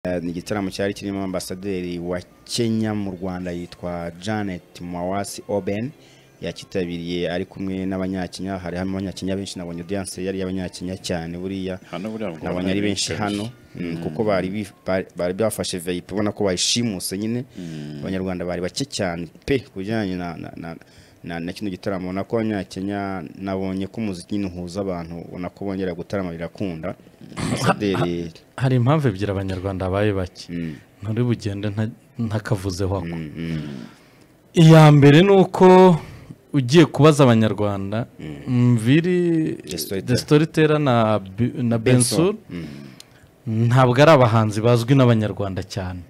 ni igitaramo cyari kirimo ambasaderi wa Kenya mu Rwanda yitwa Janet Mwawasi Oben yakitabiriye ari kumwe n'abanyakenya. Hari hamwe abanyakenya benshi, nabonye audience yari y'abanyakenya cyane, buriya nabonye ari benshi hano kuko bari bafashe VIP, ubona ko bayishimuse nyine. Abanyarwanda bari bake cyane pe kujyanye na kino gitaramo. Nako abanyakenya nabonye ko umuziki nyine uhuza abantu, ubona ko bongera gutarama birakunda. Ambasaderi hari impamvu ebyiri abanyarwanda baye bake nturi bugende ntakavuzeho ako. Iya mbere nuko ugiye kubaza abanyarwanda Mviri The Storyteller na Bensur ntabwo ari abahanzi bazwi n'abanyarwanda cyane.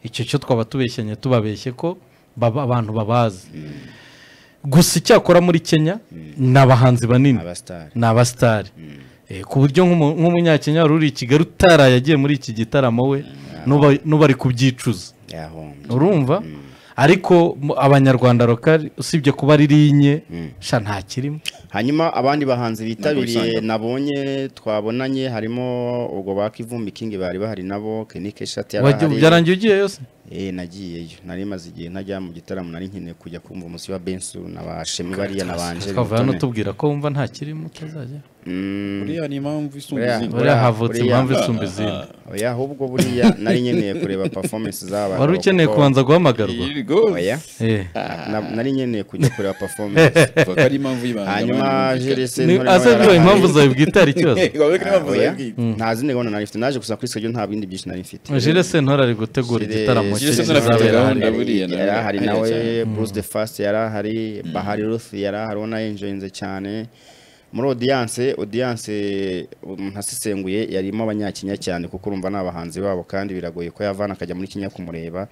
Icyo cyo twaba tubeshyanye tubabeshye ko abantu babazi. Gusa icyakora muri Kenya n'abahanzi banini n'abastari, ku buryo nk'umunyakenya wari uri i Kigali utaraye yagiye muri iki gitaramo we n'ubari kubyicuza, urumva. Ariko abanyarwanda lokali usibye kuba ririnye sha nta kirimo. Hanyuma abandi bahanzi bitabiriye nabonye twabonanye harimo ubwo bakivumbi King bari bahari nabo, Kenike Shati yarahari. Byarangiye ugiye yose? Nagiyeyo, nari maze igihe ntajya mu gitaramo, nari nkeneye kujya kumva umusi wa Bensur n'abashemi bariya nabanje. Twava no tubwira ko wumva nta kirimo utazajya. Buriya ni impamvu isumbizi. Buriya havutse impamvu isumbizi. Oya, ahubwo buriya nari nkeneye kureba performance z'aba. Wari ukeneye kubanza guhamagarwa? Oya, nari nkeneye kujya kureba performance. Bakari impamvu y'ibanga. Hanyuma jerese ntore impamvu zawe bwitari ikibazo. Ntazi ne gona nari mfite, naje gusa kuri schedule nta bindi byinshi nari mfite. Jerese ntore ari gutegura igitaramo hari nawe Bruce the Fast yarahari, Bahari Ruth yarahari, ona enjoyinze cyane. Muri audience ntasesenguye yarimo abanyakenya cyane kuko urumva n'abahanzi babo kandi biragoye ko yavana akajya muri Kenya kumureba.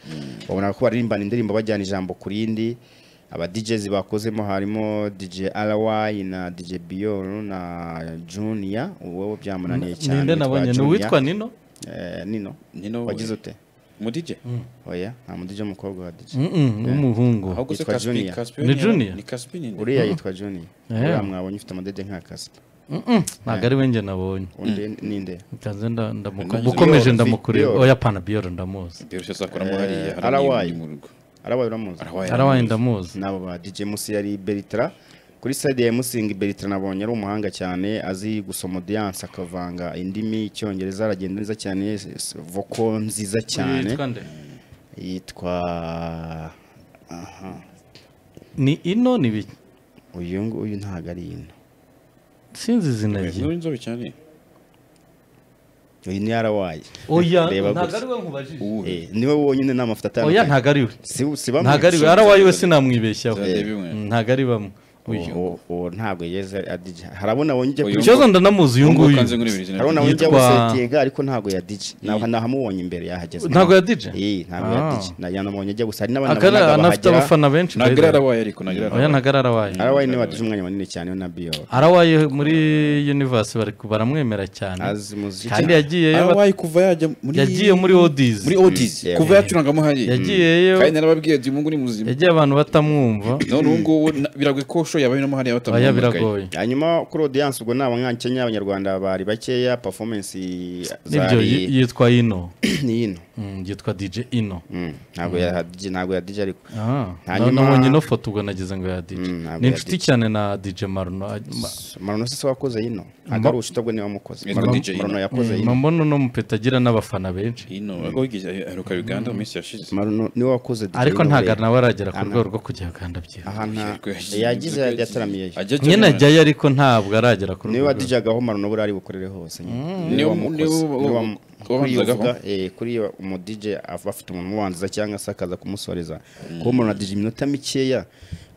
Babona ko baririmbana indirimbo bajyana ijambo kurindi. Aba DJs bakozemo harimo DJ RY na DJ Biol na Junior, uwo byamunaniye cyane. Ninde nabonye ni witwa Nino? Nino wagize ute? Mu DJ? Oya, nta mu DJ mukobwa wa DJ. Umuhungu. Yitwa Junior. Ni Junior? Ni Caspin. Uriya yitwa Junior. Uriya mwabonye ufite amadede nka Caspin. Ntago ari wenge nabonye. Ninde? Kanze ndamukomeje ndamukureba. Oya pana Biol ndamuzi. Biol se sakora mu hariya. Arawaye uramuzi? Arawaye ndamuzi. Nabo ba DJ Musi yari Beritra. Kuri side ya Musingi Beritra nabonye ari umuhanga cyane, azi gusoma audience akavanga indimi, Icyongereza aragenda neza cyane, vocal nziza cyane. Yitwa ni Ino ni biki? Uyu ntago ari Ino. Sinzi izina rye. Ni inzobe cyane. Uyu ni Arawaye. Oya ntago ari we nkubajije. Niwe wonyine n'amafuta atandukanye. Oya ntago ari we. Ntago ari we. Arawaye we sinamwibeshyaho. Ntago ari bamwe. Ntabwo yeze DJ. Harabona wonje kucyoza ndanamuzi uyu nguyu. Harabona wonje gusetega ariko ntago ya DJ. Nahamubonye imbere yahageze. Ntago ya DJ? Ntago ya DJ. Nayanamubonye ajya gusa hari n'abandi anafite abafana benshi. Ntago Arawaye ariko Oya ntago Arawaye. Arawaye ni wadije umwanya munini cyane na Biol. Arawaye muri Universe baramwemera cyane. Kandi Arawaye kuva yagiye muri Odis. Muri Odis. Kuva yacurangamo hari. Yagiyeyo. Kandi narababwiye ati mungu ni muzima. Yagiye abantu batamwumva. None ngo biragwe ko yabaye no mahari yabatamwumva. Biragoye. Hanyuma kuri audience ubwo n'abanyakenya abanyarwanda bari bakeya, performance nibyo yitwa Ino. Ni Ino. Yitwa DJ Ino. Ntago ya DJ ariko. Hanyuma nabonye no foto ubwo nagize ngo ya DJ. Ni inshuti cyane na DJ Maruno. Maruno se wakoze Ino. Agaru ushitobwe ni wamukoze. Maruno yakoze Ino. Mambono no mupetagira n'abafana benshi. Ino agogize aheruka Uganda mu minsi yashize. Maruno ni wakoze DJ. Ariko ntago nawe aragera ku rwego rwo kujya Uganda byiza. Yagize yataramiye. Nyene ajyayo ariko ntabwo aragera ku rwego. Niwe wadijagaho Maruno buri ari bukorere hose. Kuri umu DJ afite umuntu wanziza cyangwa se akaza kumusoreza kuko umuntu adije iminota mikeya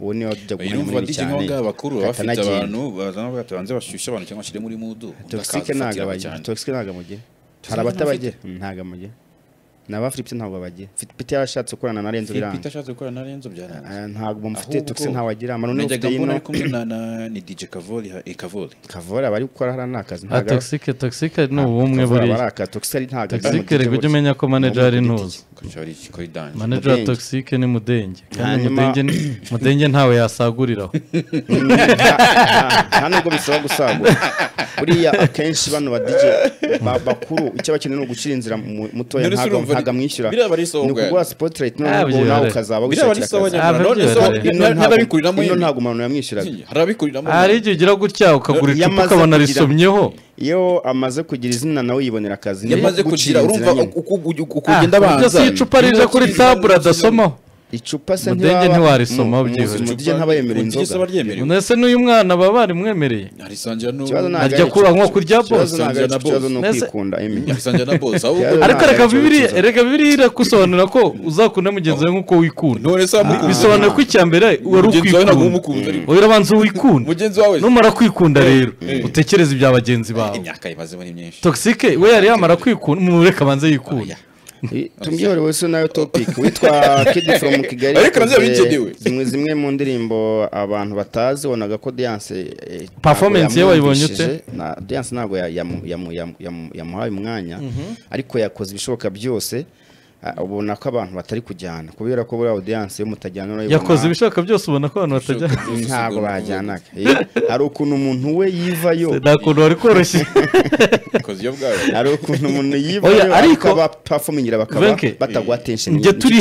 uwo ni wadija guhindura cyane bakuru bafite abantu bazana bagatanze bashyushya abantu cyangwa shire muri mudu toxic ntaga mujye hari abatabajye ntaga mujye naba Philip ntabwo bagiye Philip yarashatse gukorana na Renzo biranga Philip ashatse gukorana na Renzo byaranga ntabwo mufite Toxi ntawagira Manone ufite ino kumwe na ni DJ Kavoli Kavoli abari gukora hari nakazi ntago Toxic ni ubumwe buri Toxi ari ntago Toxic rego ujye umenya ko manager ari ntuzi manager wa Toxic ni Mudenge kandi Mudenge ntawe yasaguriraho nta nubwo bisaba gusagura buriya akenshi bano ba DJ bakuru icyo bakeneye no gushira inzira mutoya ntaga mwishyura ni kugura spotlight none nawe ukazaba wishakira n'ababikuriramo ino ntago umuntu yamwishyura harabikuriramo hari igihe ugira gutya ukagura icupa ukabona risomyeho iyo amaze kugira izina nawe yibonera akazi yamaze kugira urumva ukugenda abanza icupa rije kuri tabura adasomaho icupa se Mudenge ntiwarisoma byihuse Mudenge ntabayemera inzoga nese n'uyu mwana baba barimwemereye arisangira no ajya nko kurya boss no kwikunda arisangira na boss ariko reka bibiri irakusobanura ko uzakunda mugenzi wawe nkuko wikunda none se bisobanura ko icyambere wari ukwikunda urabanza wikunda mugenzi wawe numara kwikunda rero utekereza ibya bagenzi bawe imyaka imaze muri myinshi Toxic we yari yamara kwikunda mureka banze yikunda tumbiyore wese nayo topic witwa Kid from Kigali ariko nazo bigenewe zimwe mu ndirimbo abantu batazi wonaga ko Dance performance ye wayibonye ute na Dance ntago yamuhaye umwanya ariko yakoze ibishoboka byose ubona ko abantu batari kujyana kubera ko buri audience yo mutajyana no yakoze ibishoboka byose ubona ko abantu batajyana ntago bajyanaga hari ukuntu umuntu we yivayo ndakuntu wari koroshye kozi yo bwawe hari ukuntu umuntu yivayo ariko ba performingira bakaba batagwa attention nge turi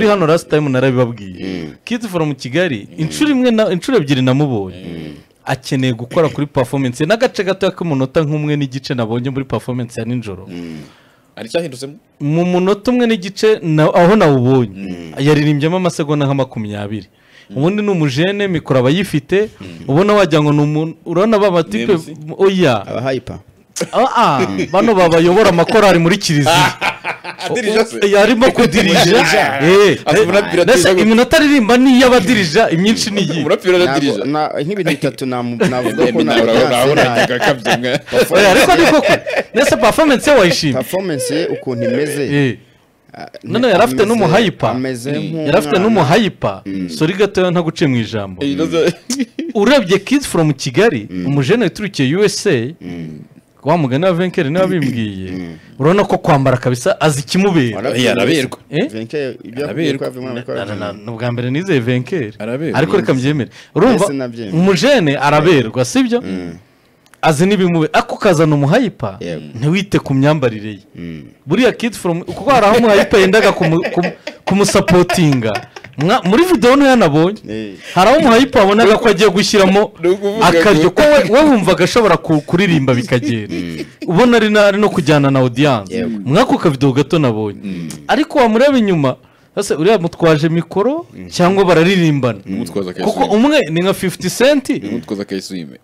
hano last time narabibabwiye Kids from Kigali inshuro ebyiri namubonye akeneye gukora kuri performance n'agace gato k'umunota nk'umwe n'igice nabonye muri performance ya ninjoro ari cyahindutse mu munota umwe n'igice aho nawubonye yaririmbyemo amasegonda nka 20 ubundi ni umujene mikoro abayifite ubona wagira ngo urabona baba tipe oya aba hyper bano babayobora amakorari muri kiliziya yarimo kudirija iminota aririmba ni iy'abadirija imyinshi ni iyi nk'ibintu bitatu navuga ko ariko ni koko nese performance ye wayishimye performance ye ukuntu imeze none yarafite n'umuhayipa sori gatoya nta guciye mu ijambo urebye Kids from Kigali umujene witurukiye USA wa mugani wa Venker niwe wabimbwiye urabona ko kwambara kabisa azi ikimubera araberwa Venker ibyo n'ubwa mbere nizeye Venker ariko reka mbyemere urumva umujene araberwa sibyo azi n'ibimube ako kazana umuhayipa ntiwite ku myambarire ye buriya Kids from kuko hari aho umuhayipa yendaga kumusapotinga muri video no yanabonye hari aho umuhayipa wabonaga ko agiye gushyiramo akaryo ko we wumvaga ashobora kuririmba bikagenda ubona ari no kujyana na audience mwako ka video gato nabonye ariko wamureba inyuma sasa uriya mutwaje mikoro cyangwa bararirimbana kuko umwe ni nka 50 cent umutwaza kayisuime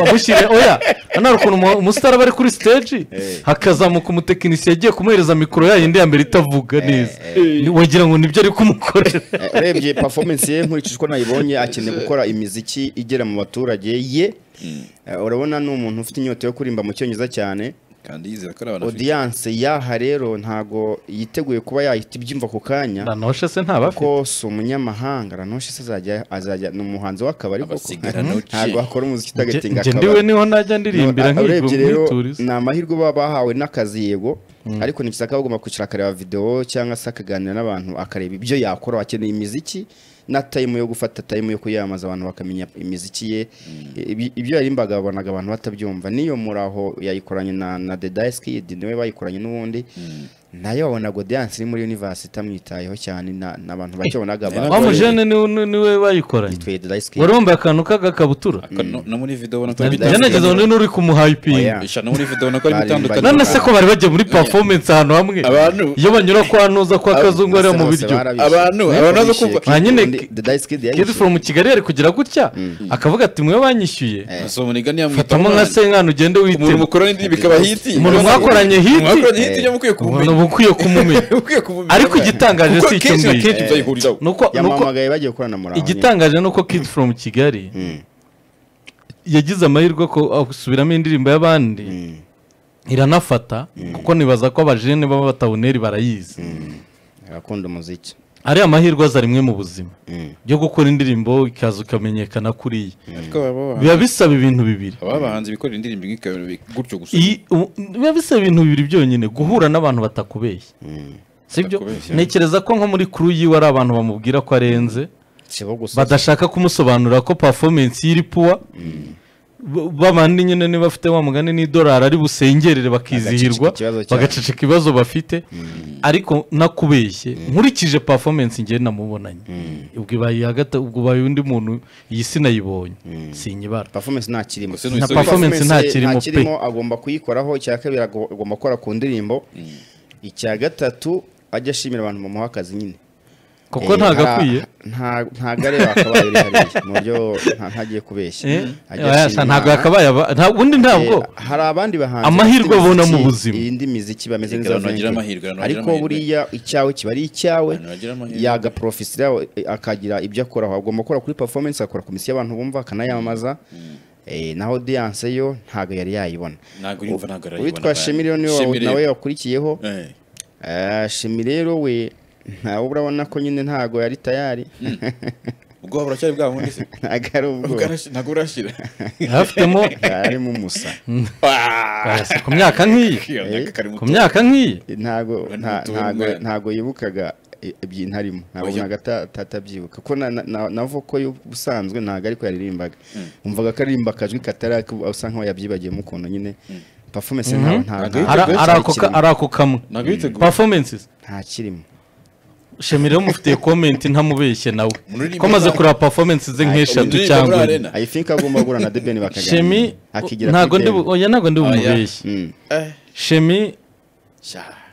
abushyire oya hano hari ukuntu umusitari bari kuri stage hakazamuka umutekinisiye yagiye kumuhereza mikoro yayindi ya mbere itavuga neza wagira ngo nibyo ari kumukorera urebye performance ye nkurikije uko nayibonye akeneye gukora imiziki igera mu baturage ye urabona ni umuntu ufite inyota yo kurimba mu cyongereza cyane kandi yizera ko abantu audience yaha rero ntago yiteguye kuba yahita ibyimva ku kanya Ranoshe se ntabafite ko so umunyamahanga Ranoshe se azajya n'umuhanzi w'akabari koko ntago akora umuziki tagatinga akaba ndiwe niho najya ndirimbira nk'ibyo na mahirwe baba bahawe n'akazi yego ariko nikisaka bagomba kwicara akareba video cyangwa se akaganira n'abantu akareba ibyo yakora akeneye imiziki na time yo gufata time yo kuyamaza abantu bakamenya imiziki ye ibyo yarimbaga babonaga abantu batabyumva niyo muraho yayikoranye na The Dice Kid niwe bayikoranye n'ubundi nayo wabonaga Dance muri university amwitayeho cyane n'abantu bakibonaga bamujene niwe bayikoranye waromba akantu k'agakabutura no muri video ubona ko yanageze none uri kumuhyping no muri video ubona ko ari bitandukanye none se ko bari bagiye muri performance ahantu hamwe iyo banyura kwa nuza kwa kazungu ari mu biryo abantu zo kumva nyine Kids from Kigali ari kugira gutya akavuga ati mwe banyishyuye so muniga ni yamwita fatamo nka senkano ugende wite umuntu mukora n'indi bikaba hiti umuntu mwakoranye hiti yo mukwiye kumumenya ukwiye kumumenya ariko igitangaje si icyo ngicyo nuko yamamagaye bagiye gukorana muraho igitangaje nuko Kids from Kigali yagize amahirwe ko asubiramo indirimbo y'abandi iranafata kuko nibaza ko abajene baba bataboneri barayizi akunda umuziki ari amahirwe aza rimwe mu buzima byo gukora indirimbo ikaza ukamenyekana kuriya biba bisaba ibintu bibiri abahanzi bikora indirimbo gutyo gusa biba bisaba ibintu bibiri byonyine guhura n'abantu batakubeshya sibyo ntekereza ko nko muri crew yiwe ari abantu bamubwira ko arenze badashaka kumusobanurira ko performance y'iri puwa babandi nyine niba bafite wa mugani n'idolari ari busengerere bakizihirwa bagaceceka ibibazo bafite ariko nakubeshye nkurikije performance ngiye namubonanye ubwo ibaye hagati ubwo baye undi muntu iyi sinayibonye sinyibara performance nta kirimo na performance nta kirimo pe agomba kuyikoraho icya kabiri agomba gukora ku ndirimbo icya gatatu ajya ashimira abantu mu muhakazi nyine kuko ntagakwiye ntago ari akabaye hariya mu buryo ntagiye kubeshya ntago yakabaye ubundi ntabwo hari abandi bahanzi amahirwe abona mu buzima indi miziki bameze neza ariko buriya icyawe kiba ari icyawe yaga professional akagira ibyo akora agomba gukora kuri performance akora komisiyo y'abantu bumva akanayamamaza naho audience yo ntago yari yayibona witwa Shemilio nawe yakurikiyeho Shemi rero we ntawe urabona ko nyine ntago yari tayari ubwo buracyari bwa wundi se ntago urashira hafitemo harimo umusa ku myaka nk'iyi ku myaka nk'iyi ntago yibukaga ibyintarimo ntabonaga tatabyibuka ko navo ko ubusanzwe ntago ariko yaririmbaga umvaga ko aririmba akajwi katari usa nkaho yabyibagiyemo ukuntu nyine performance arako kamwe performances nta kirimo Shemire mufite comment ntamubeshye nawe ko maze kuri performance ze nk'eshatu cyangwa I think agomba gura na Debeni bakagana Shemi ntago ndi umubeshye Shemi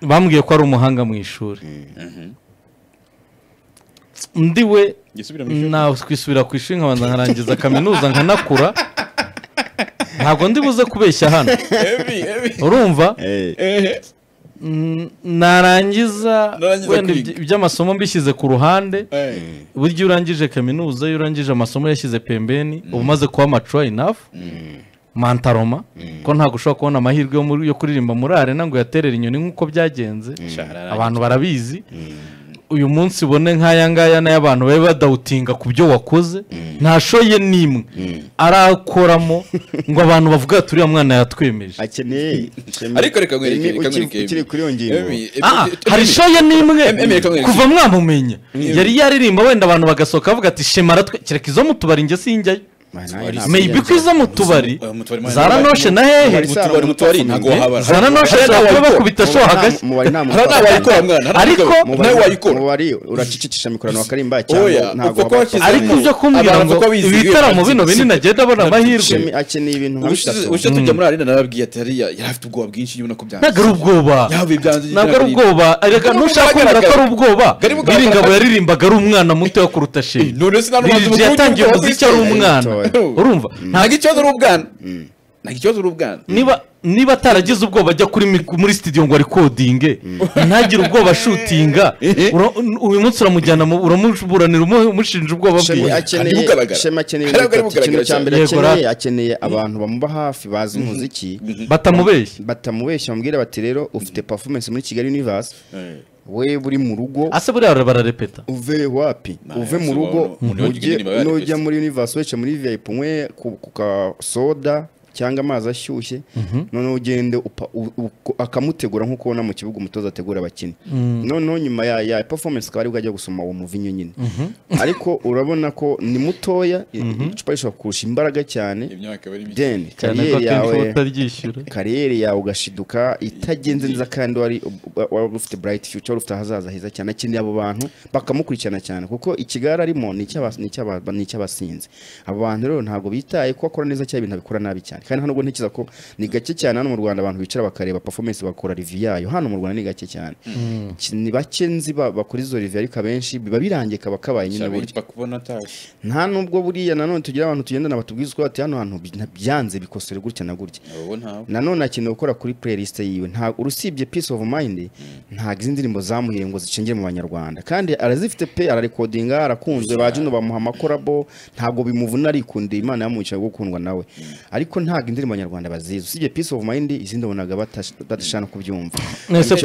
bambwiye ko ari umuhanga mu ishuri ndiwe nawe kwisubira ku ishuri nkabanza nkarangiza kaminuza nkanakura ntago ndi buze kubeshya hano urumva narangiza wenda iby'amasomo mbishyize ku ruhande buryo urangije kaminuza iyo urangije amasomo yashyize pembeni uba umaze kuba mature enough mantaroma ko ntabwo ushobora kubona amahirwe yo kuririmba muri arena ngo yaterere inyoni nk'uko byagenze abantu barabizi uyu munsi ubone nk'aya ngaya n'abantu babe badawutinga ku byo wakoze ntashoye n'imwe arakoramo ngo abantu bavuga ati uriya mwana yatwemeje akeneye ariko reka mwereke ukiri kuri iyo ngingo hari shoye n'imwe kuva mwamumenya yari yaririmba wenda abantu bagasohoka bavuga ati shema kereka izo mu tubari njye sinjyayo maybe ko izo mu tubari zaranoshe na hehe zaranoshe kuba bakubita show hagati ariko nawe wayikora mubari uracicicisha mikorano wakarimba cyangwa ntago ariko byo kumbwira ngo ibitaramo bino binini nagenda abona amahirwe akeneye ibintu nk'ibitatu ushe tujya muri arena nababwiye ati hariya yarafite ubwoba bwinshi yubona ko byanze ntago ari ubwoba ntago ari ubwoba arega nushaka kwemera ko ari ubwoba Biringabo yaririmbaga ari umwana muto yo kuruta Shemi none se nanu yatangiye umuziki ari umwana urumva ntago ikibazo ari ubwana ntago ikibazo ari ubwana niba ataragize ubwoba ajya muri studio ngo recording ntagire ubwoba shootinga uyu munsi uramujyana uramuburanira umushinja ubwoba bwe Shema akeneye ikintu cya mbere akeneye abantu bamuba hafi bazi umuziki batamubeshya bamubwira bati rero ufite performance muri Kigali Universe we buri mu rugo ase buriya bararepeta uve wapi uve mu rugo ujya muri Universe wece muri VIP mwe ku soda cyangwa amazi ashyushye none ugende akamutegura nkuko ubona mu kibuga umutoza ategura abakinnyi none nyuma ya performance akaba ari bwo ajya gusoma uwo muvinyo nyine ariko urabona ko ni mutoya icupa rishobora kurusha imbaraga cyane then kariyeri yawe ugashiduka itagenze neza kandi wari ufite bright future wari ufite ahazaza heza cyane akeneye abo bantu bakamukurikirana cyane kuko ikigara arimo ni icy'abasinzi abo bantu rero ntabwo bitaye ko akora neza cyane ibintu abikora nabi cyane kandi hano ubwo ntekereza ko ni gake cyane hano mu Rwanda abantu bicara bakareba performance bakora review yayo hano mu Rwanda ni gake cyane ni bake nzi bakora izo review ariko abenshi biba birangeka bakabaye nyine nta nubwo buriya nanone tugira abantu tugendana batubwiza ko ati hano hantu byanze bikosore gutya na gutya nanone akeneye gukora kuri playlist yiwe nta urusibye Peace of Mind nta indirimbo zamuhire ngo zicengere mu Banyarwanda kandi arazifite pe ararecordinga arakunzwe bajuno bamuha amakorabo ntago bimuvuna arikundira Imana yamuciye gukundwa nawe ariko ntago indirimbo nyarwanda bazizi usibye Peace of Mind izindi bonaga batashana kubyumva nese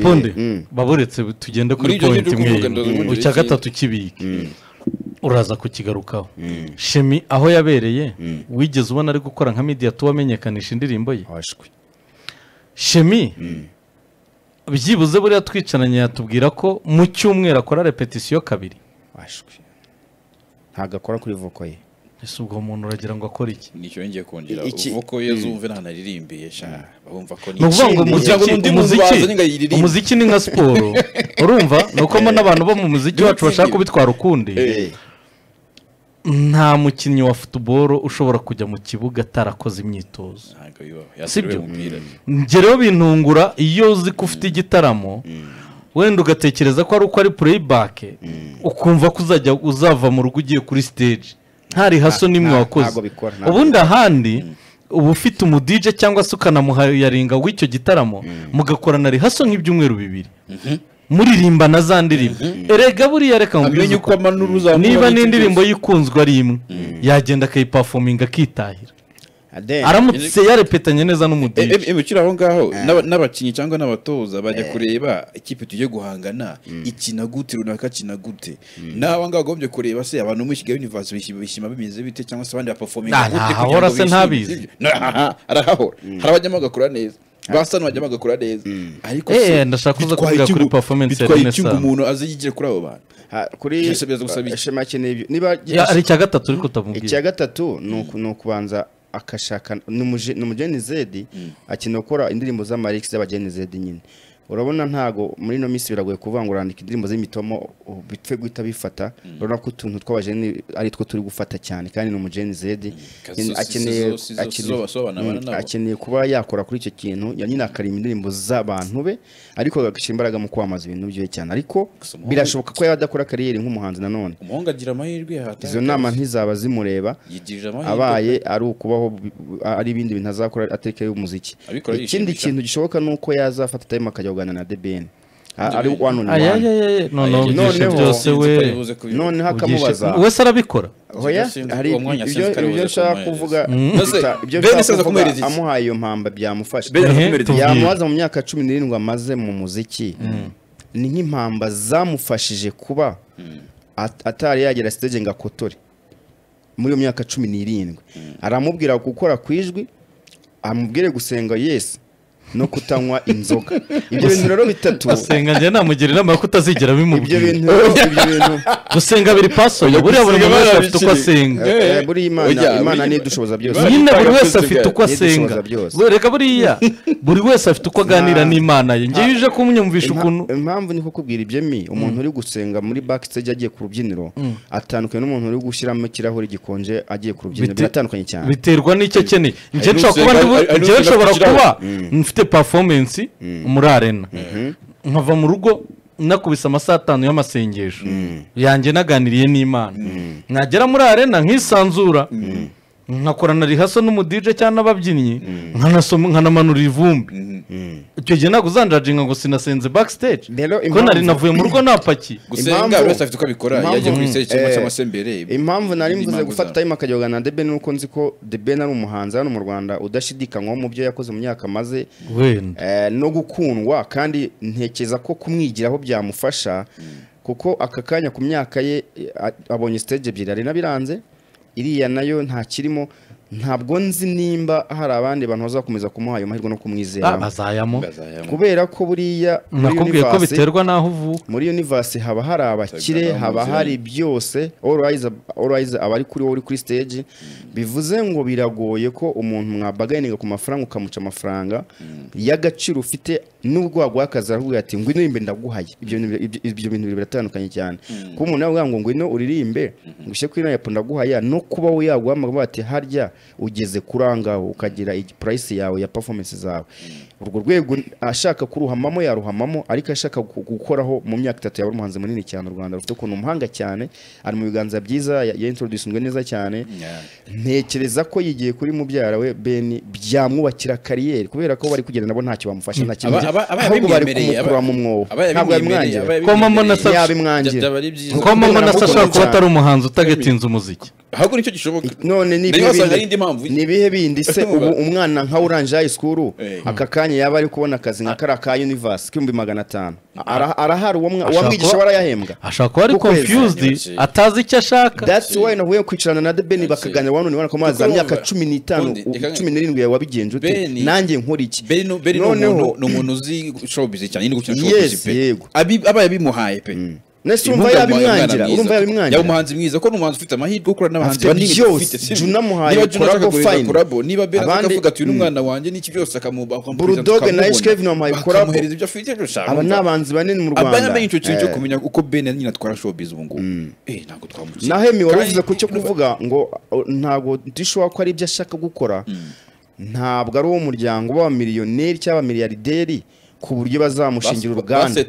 Pondi baburetse tugende kuri point imwe cya gatatu kibiki uraza kukigarukaho Shemi aho yabereye wigeze ubona ari gukora nka media tuwamenyekanisha indirimbo ye Shemi byibuze buriya twicananye yatubwira ko mu cyumweru akora repetition kabiri ntago akora kuri voko ye ese ubwo umuntu uragira ngo akore iki nicyo ngiye kongera voko ye zumve ntanaririmbiye sha bumva ko ni umuziki ni nka siporo urumva nuko mo n'abantu bo mu muziki wacu bashaka kubitwara ukundi nta mukinnyi wa football ushobora kujya mu kibuga atarakoze imyitozo sibyo ngereho bintungura iyo uzi ko ufite igitaramo wenda ugatekereza ko ari uko ari playback ukumva ko uzava mu rugo ugiye kuri stage ntari haso nimwe wakoze ubundi ahandi ubu ufite umu DJ cyangwa se ukanamuhayaringa w'icyo gitaramo mugakorana haso nk'ibyumweru bibiri muririmba na za ndirimbo erega buriya reka amenye uko amanura niba n'indirimbo yikunzwe ari imwe yagenda akayiperforminga akitahira aramutse yarepetanye neza n'umudije bikira aho ngaho n'abakinyi cyangwa n'abatoza bajya kureba ikipe tujye guhangana ikina gute runaka kina gute naho ngaho gombye kureba se abantu mu Kigali University bishima bimeze bite cyangwa se abandi performinga gute kugira ngo ntabizi arahahora harabajyamo gakora neza basano bajya bagakora neza ariko ndashaka kuza kuvuga kuri performance ya Nesa umuntu azigire kuri abo bantu kuri Shema keneye niba ari cya gatatu ariko utamubwiye icya gatatu no kubanza akashaka n'umugeni Zedi akina gukora indirimbo za Marix z'abageni Zedi nyine urabona ntago muri no misi biragoye kuvangura andika indirimbo z'imitomo bitwe guhita bifata urabona ko utuntu tw'abageni ari two turi gufata cyane kandi n'umugeni Zedi akeneye kuba yakora kuri icyo kintu nyine akarima indirimbo z'abantu be ariko agashyira imbaraga mu kwamaza ibintu byo cyane ariko birashoboka ko yadakora kariyeri nk'umuhanzi nanone umuhungu agira amahirwe izo nama ntizaba zimureba abaye ari ukubaho ari ibindi bintu azakora ateke y'umuziki ikindi kintu gishoboka nuko yazafata time akajya na DBN ari one on one none byose we none hakamubaza wese arabikora hoya hari ibyo nshaka kuvuga ibyo amuhaye iyo mpamba byamufasha yamubaza mu myaka 17 amaze mu muziki ni nk'impamba zamufashije kuba atari yagera stage ngakotore muri iyo myaka 17 aramubwira gukora kwijwi amubwire gusenga Yesu no kutanywa inzoga ibyo bintu rero bitatu asenga nje namugira inama yo kutazigera bimubwira ibyo bintu gusenga biri paso buri wese afite uko asenga buri imana ni dushoboza byose nyine buri wese afite uko asenga reka buriya buri wese afite uko aganira n'Imana ye ngiye uje kumnyumvisha ukuntu impamvu niko kubwira ibyemi umuntu uri gusenga muri backstage agiye ku rubyiniro atandukanye n'umuntu uri gushyiramo kirahuri gikonje agiye ku rubyiniro biratandukanye cyane biterwa n'icyo keneye nje nshobora kuba mfite performance muri arena nkava mu rugo nakubise amasaha 5 y'amasengesho yanjye naganiriye n'Imana nagera muri arena nkisanzura nkakorana rihaso n'umudije cyangwa ababyinnyi nkanamanura ivumbi icyo gihe naguzanjajinga ngo sinasenze backstage ko nari navuye mu rugo napaki gusenga wese afite uko abikora yaje kuri stage cyangwa se mbere impamvu nari mvuze gufata time akajyogana na DBN nuko nzi ko DBN ari umuhanzi hano mu Rwanda udashidikanywa mu byo yakoze mu myaka maze no gukundwa kandi ntekeza ko kumwigiraho byamufasha kuko aka kanya ku myaka ye abonye stage ebyiri ari nabiranze iriya nayo nta kirimo ntabwo nzi nimba hari abandi bantu bazakomeza kumuha ayo mahirwe no kumwizera bazayamo kubera ko buriya nakubwiye ko biterwa naho uvuka muri universe haba hari abakire haba hari byose always abari kuri wowe kuri stage bivuze ngo biragoye ko umuntu mwabagayininga ku mafaranga ukamuca amafaranga y'agaciro ufite nubwo wagwakaza aravuga ati ngwino imbe ndaguhaye ibyo bintu biratandukanye cyane ko umuntu yavuga ngo ngwino uririmbe ngushe kuri na yapo ndaguhaya no kuba we yaguhamagara ati harya ugeze kurangaho ukagira price yawe ya performance zawe urwo rwego ashaka kuruhamamo yaruhamamo ariko ashaka gukoraho mu myaka 3 yaba umuhanzi munini cyane u Rwanda rufite ukuntu umuhanga cyane ari mu biganza byiza ya introducingwe neza cyane ntekereza ko yigiye kuri mubyara we Ben byamwubakira kariyeri kubera ko bari kugenda nabo ntacyo bamufasha na kimwe ahubwo bari kumukura mu mwobo ntabwo yamwangira ko mama nasashaka kuba atari umuhanzi utagetinza umuziki ahubwo nicyo gishoboka none ni indi mpamvu ni ibihe bindi se ubu umwana nka urangije high school aka kanya yaba ari kubona akazi nka kara ka Universe k'ibihumbi 500 arahari uwamwigisha warayahembwa ashaka kuba ari confused atazi icyo ashaka. That's why nahuye kwicarana na The Ben bakaganira wano nibona ko mazi myaka 15 17 yawe wabigenje ute nanjye nkora iki. Ben no umuntu uzi showbiz cyane ni gukina showbiz pe abaye bimuhaye pe nese umva yabimwangira urumva yabimwangira ya umuhanzi mwiza ko n'umuhanzi ufite amahirwe gukora n'abahanzi banini ufite Juna muhaye korabo niba Ben akavuga ati uyu n'umwana wanjye n'iki byose akamuba Bulldog na Ice Kevin wamuhaye korabo amuhereza ibyo afite byose aba n'abanzi banini mu Rwanda abanye icyo kintu cyo kumenya uko Ben nyine atwara showbiz ubu ngubu ntabwo twamuzi nahemi waruvuze ko cyo kuvuga ngo ntabwo ndishobora ko ari ibyo ashaka gukora ntabwo ari uwo muryango wa miliyoneri cyangwa miliyarderi ku buryo bazamushingira uruganda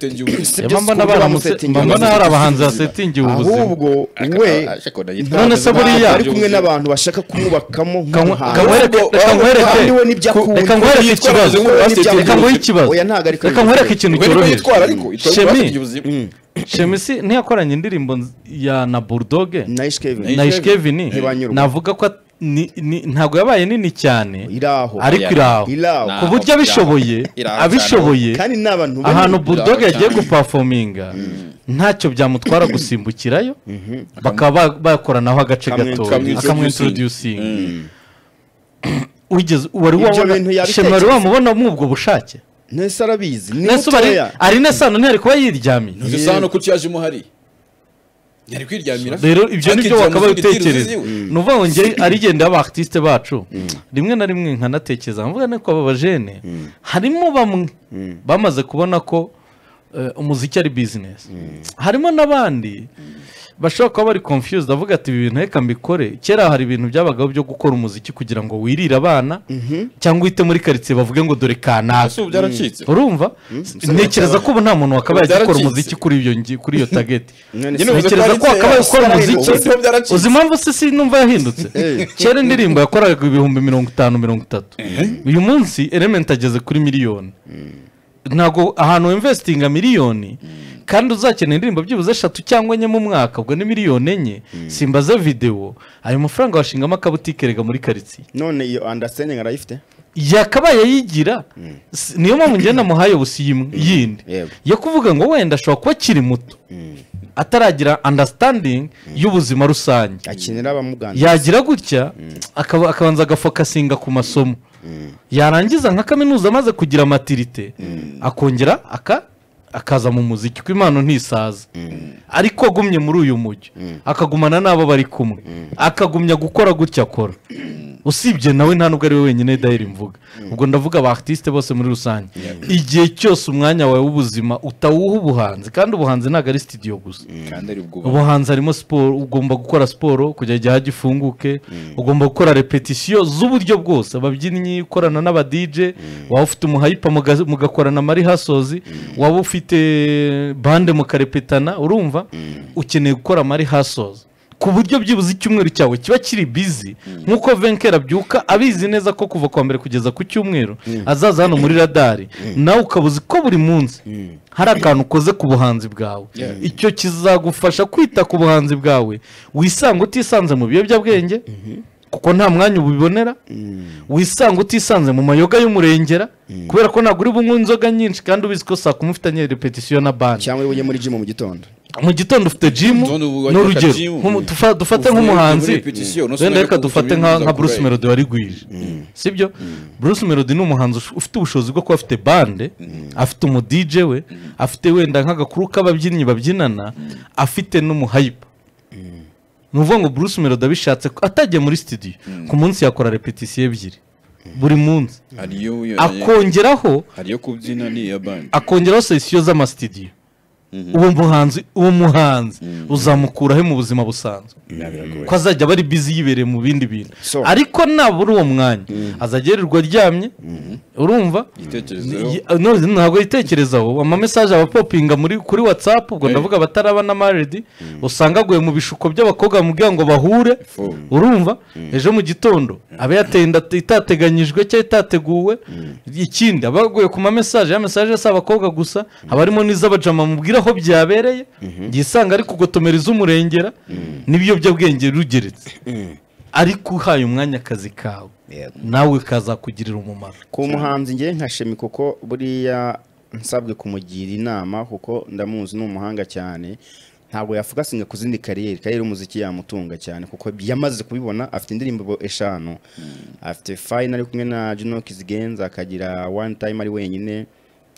mbona hari abahanzi basetingiye ubuzima ahubwo we none se buriya ari kumwe n'abantu bashaka kumubakamo reka nkwereke ikibazo reka nkwereke ikintu cyoroheje Shemisi ntiyakoranye indirimbo ya na Bulldog na Ice Kevin navuga ko ntabwo yabaye nini cyane ariko iraho ku buryo abishoboye ahantu Bulldog yagiye guperforminga ntacyo byamutwara gusimbukirayo bakaba bakoranaho agace gato akamwintroducing wari wabona Shemari wamubona mu ubwo bushake nese arabizi nese ari nesano ntiyari kuba yiryamiye nesano kuki yaje muhari yari kwiryamira rero ibyo nibyo wakaba utekereza nuvuga ngo nge arigenda aba artiste bacu rimwe na rimwe nkanatekereza mvuga niko aba bajene harimo bamwe bamaze kubona ko umuziki ari business harimo nabandi bashobora kuba bari confused avuga ati ibi bintu reka mbikore kera hari ibintu byabagaho byo gukora umuziki kugira ngo wirire abana cyangwa uhite muri quartier bavuge ngo dore kanaka urumva ntekereza ko ubu nta muntu wakabaye gukora umuziki kuri iyo target ntekereza ko wakabaye gukora umuziki uzi impamvu se numva yahindutse kera indirimbo yakoraga 50-30 uyu munsi Element ageze kuri miliyoni ntago ahantu investinga miliyoni kandi uzakenera indirimbo byibuze 3 cyangwa 4 mu mwaka ubwo ni miliyoni 4 simbaze video ayo mafaranga washingamo akabutike rega muri quartier none iyo understanding arayifite yakabaye yigira niyo mpamvu ngiye namuhaye busiyimwe yindi yo kuvuga ngo wenda ashobora kuba kiri muto ataragira understanding y'ubuzima rusange akinira abamuganda yagira gutya akabanza agafokasinga ku masomo yarangiza nka kaminuza amaze kugira maturité akongera akaza mu muziki ko impano ntisaza ariko agumye muri uyu mujyi akagumana n'abo bari kumwe akagumya gukora gutya akora usibye nawe nta nubwo ari we wenyine dahiri mvuga ubwo ndavuga aba artiste bose muri rusange igihe cyose umwanya wawe w'ubuzima utawuha ubuhanzi kandi ubuhanzi ntabwo ari studio gusa ubuhanzi harimo siporo ugomba gukora siporo kugira igihe hagifunguke ugomba gukora repetition z'uburyo bwose ababyinnyi ukorana n'aba DJ waba ufite umuhayipa mugakorana mari hasozi waba ufite bande mukarepetana urumva ukeneye gukora mari hasozi ku buryo byibuze icyumweru cyawe kiba kiri busy nkuko Venker abyuka abizi neza ko kuva kwa mbere kugeza ku cyumweru azaza hano muri radari nawe ukabuzi ko buri munsi hari akantu ukoze ku buhanzi bwawe icyo kizagufasha kwita ku buhanzi bwawe wisanga utisanze mu biyobyabwenge kuko nta mwanya ubibonera wisanga utisanze mu mayoga y'umurengera kubera ko ntabwo uri bunywa inzoga nyinshi kandi ubizi ko saa kumufitanye repetition na band cyangwa ujye muri gym mu gitondo ufite gym n'urugero dufate nk'umuhanzi wenda reka dufate nka Bruce Melody wari gwije sibyo Bruce Melody ni umuhanzi ufite ubushobozi bwo kuba afite bande afite umu DJ we afite wenda nk'agakuru k'ababyinnyi babyinana afite n'umuhype nuvuga ngo Bruce Melody abishatse atagiye muri studio ku munsi yakora repetition ebyiri buri munsi akongeraho hariyo kubyina ni ya band akongeraho session z'ama studio uwo muhanzi uzamukuraho mu buzima busanzwe ko azajya bari busy yibereye mu bindi bintu ariko nabura uwo mwanya azagererwa aryamye urumva ntabwo yitekerezaho ama message aba popinga kuri WhatsApp ubwo ndavuga bataraba na married usanga aguye mu bishuko by'abakobwa bamubwira ngo bahure urumva ejo mu gitondo abe yatenda itateganyijwe cyangwa itateguwe ikindi abaguye ku ma message ya message asaba abakobwa gusa abarimo n'izabajama mubwira aho byabereye gisanga ari kugotomera iz'umurengera n'ibiyobyabwenge rugeretse ariko uhaye umwanya akazi kawe nawe kazakugirira umumaro ku muhanzi ngiye nka Shemi kuko buriya nsabwe kumugira inama kuko ndamuzi n'umuhanga cyane ntabwo yavuga singa kuzindi kariyeri umuziki yamutunga cyane kuko yamaze kubibona afite indirimbo 5 afite final kumwe na Juno Kizigenza akagira one time ari wenyine